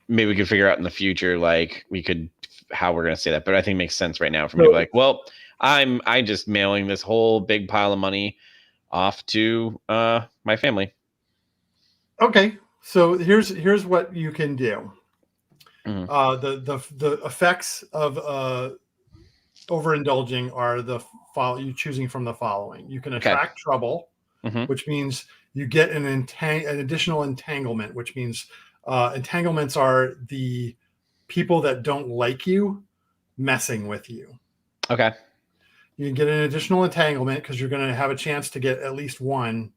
Maybe we could figure out in the future, like how we're gonna say that, but I think it makes sense right now for me to be like, well, I'm just mailing this whole big pile of money off to my family. Okay, so here's what you can do. Mm-hmm. The effects of overindulging are you choosing from the following. You can attract trouble, which means you get an additional entanglement, which means entanglements are the people that don't like you messing with you. Okay. You can get an additional entanglement because you're going to have a chance to get at least one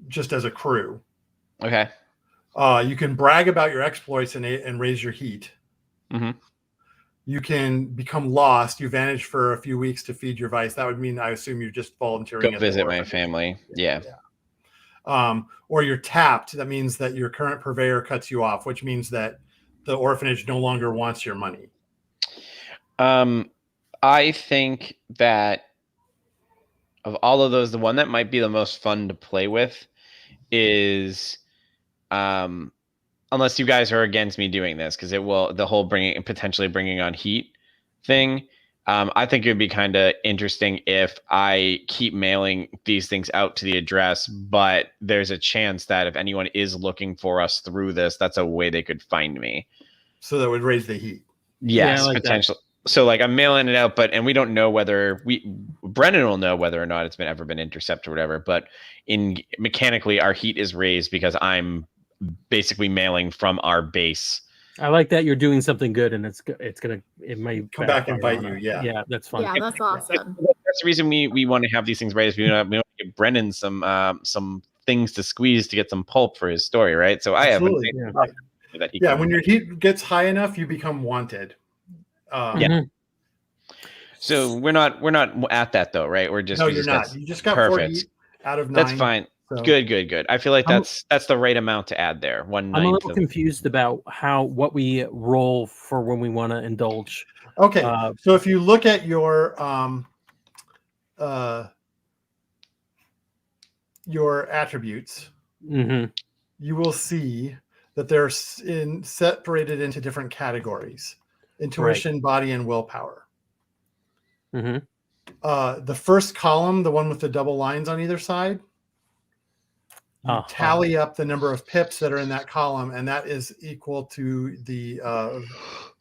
just as a crew. Okay. You can brag about your exploits and raise your heat. Mm-hmm. You can become lost. You vanish for a few weeks to feed your vice. That would mean, I assume, you're just volunteering. Go visit my family. Yeah. Or you're tapped. That means that your current purveyor cuts you off, which means that the orphanage no longer wants your money. I think that of all of those, the one that might be the most fun to play with is, unless you guys are against me doing this, because the whole potentially bringing on heat thing. I think it would be kind of interesting if I keep mailing these things out to the address, but there's a chance that if anyone is looking for us through this, that's a way they could find me. So that would raise the heat. Yes, yeah, like potentially. So like I'm mailing it out, and we don't know whether Brennan will know whether or not it's ever been intercepted or whatever, but mechanically our heat is raised because I'm basically mailing from our base. I like that you're doing something good, and it might come back and bite you. Yeah, that's fun. Yeah, that's awesome. That's the reason we want to have these things raised. We want to give Brennan some things to squeeze to get some pulp for his story, right? So absolutely. I have when your heat gets high enough, you become wanted. So we're not at that though, right? We're just you're not. You just got perfect 4 heat out of 9. That's fine. So. Good. I feel like that's the right amount to add there. I'm a little confused about what we roll for when we want to indulge. Okay, so if you look at your attributes, you will see that they're separated into different categories: intuition, body, and willpower. The first column, the one with the double lines on either side, you tally up the number of pips that are in that column, and that is equal to the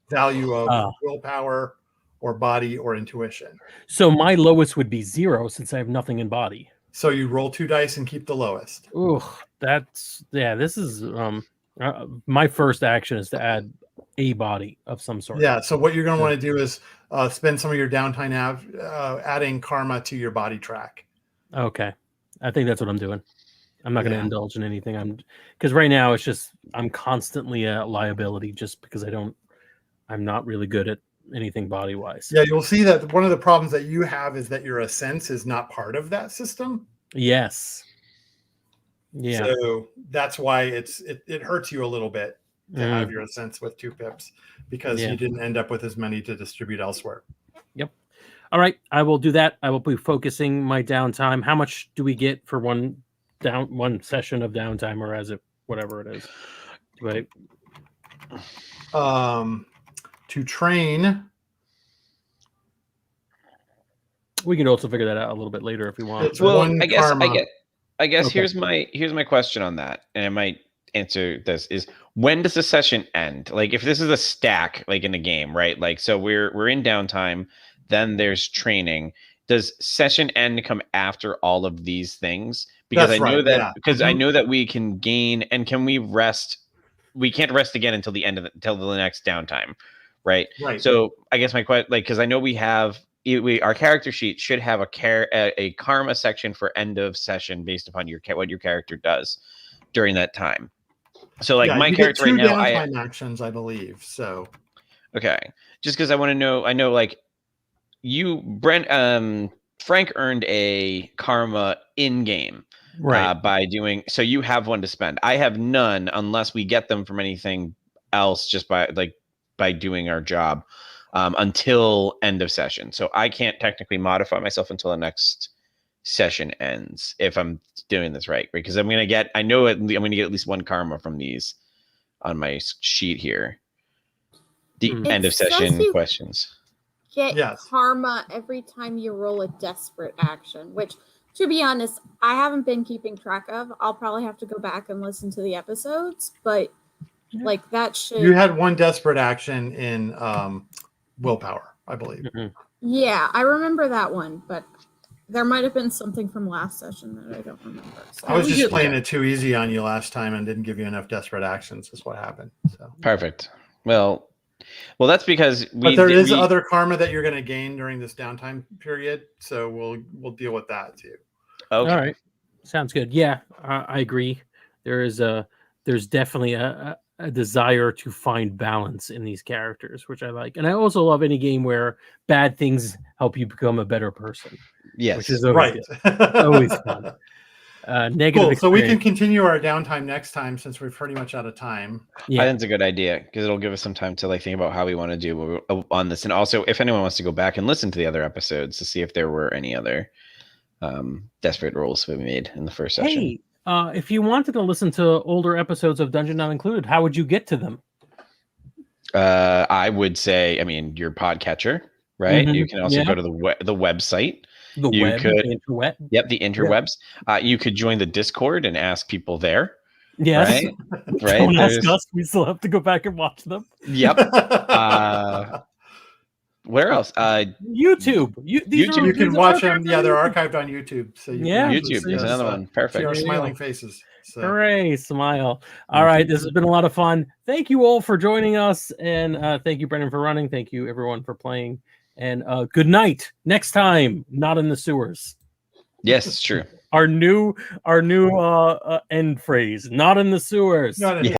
value of willpower or body or intuition. So my lowest would be 0 since I have nothing in body. So you roll 2 dice and keep the lowest. Ooh, this is my first action is to add a body of some sort. Yeah, so what you're going to want to do is spend some of your downtime adding karma to your body track. Okay. I think that's what I'm doing. I'm not going to indulge in anything. Because right now it's just I'm constantly a liability just because I'm not really good at anything body wise. Yeah, you'll see that one of the problems that you have is that your ascents is not part of that system. Yes. Yeah. So that's why it hurts you a little bit to have your ascents with 2 pips because you didn't end up with as many to distribute elsewhere. Yep. All right, I will do that. I will be focusing my downtime. How much do we get for one session of downtime, or whatever it is? Right. to train. We can also figure that out a little bit later if we want. It's one karma. I guess Okay. here's my question on that, and I might answer this: is when does the session end? Like, if this is a stack, like in a game, right? Like, so we're in downtime, then there's training. Does session end come after all of these things? Because That's I know right, that yeah. because I know that we can gain, and can we rest? We can't rest again until the end of until the next downtime, right? Right. So I guess my question, like, because I know we have. Our character sheet should have a karma section for end of session based upon what your character does during that time. So, like, my character right now, downtime actions, I believe. So, okay, just because I want to know, I know, like, Frank earned a karma in game, Right. by doing. So you have one to spend. I have none unless we get them from anything else, just by doing our job. Until end of session. So I can't technically modify myself until the next session ends if I'm doing this right. Because I'm going to get at least one karma from these on my sheet here. The end of session questions. Get karma every time you roll a desperate action, which, to be honest, I haven't been keeping track of. I'll probably have to go back and listen to the episodes, but like that should. You had one desperate action in willpower, I believe. Yeah, I remember that one, but there might have been something from last session that I don't remember. So. I was just playing it too easy on you last time and didn't give you enough desperate actions. Is what happened. So perfect. Well, that's because but there is other karma that you're going to gain during this downtime period, so we'll deal with that too. Okay. All right, sounds good. Yeah, I agree. There's definitely a desire to find balance in these characters, which I like, and I also love any game where bad things help you become a better person. Yes, which is always always fun. Negative. Cool. So we can continue our downtime next time since we're pretty much out of time. Yeah, I think it's a good idea because it'll give us some time to think about how we want to do on this, and also if anyone wants to go back and listen to the other episodes to see if there were any other desperate rolls we made in the first session. Hey, if you wanted to listen to older episodes of Dungeon Not Included, how would you get to them? I would say, your podcatcher, right? You can also go to the website. The interweb. Yep, the interwebs. You could join the Discord and ask people there. Yes. Right. Don't ask us. We still have to go back and watch them. Yep. Where else? YouTube. YouTube. You can watch them. Yeah, they're archived on YouTube. So YouTube is another one. Perfect. See our smiling faces. So. Hooray, smile. All right, this has been a lot of fun. Thank you all for joining us, and thank you, Brendan, for running. Thank you, everyone, for playing. And good night. Next time, not in the sewers. Yes, it's true. Our new end phrase. Not in the sewers. Not in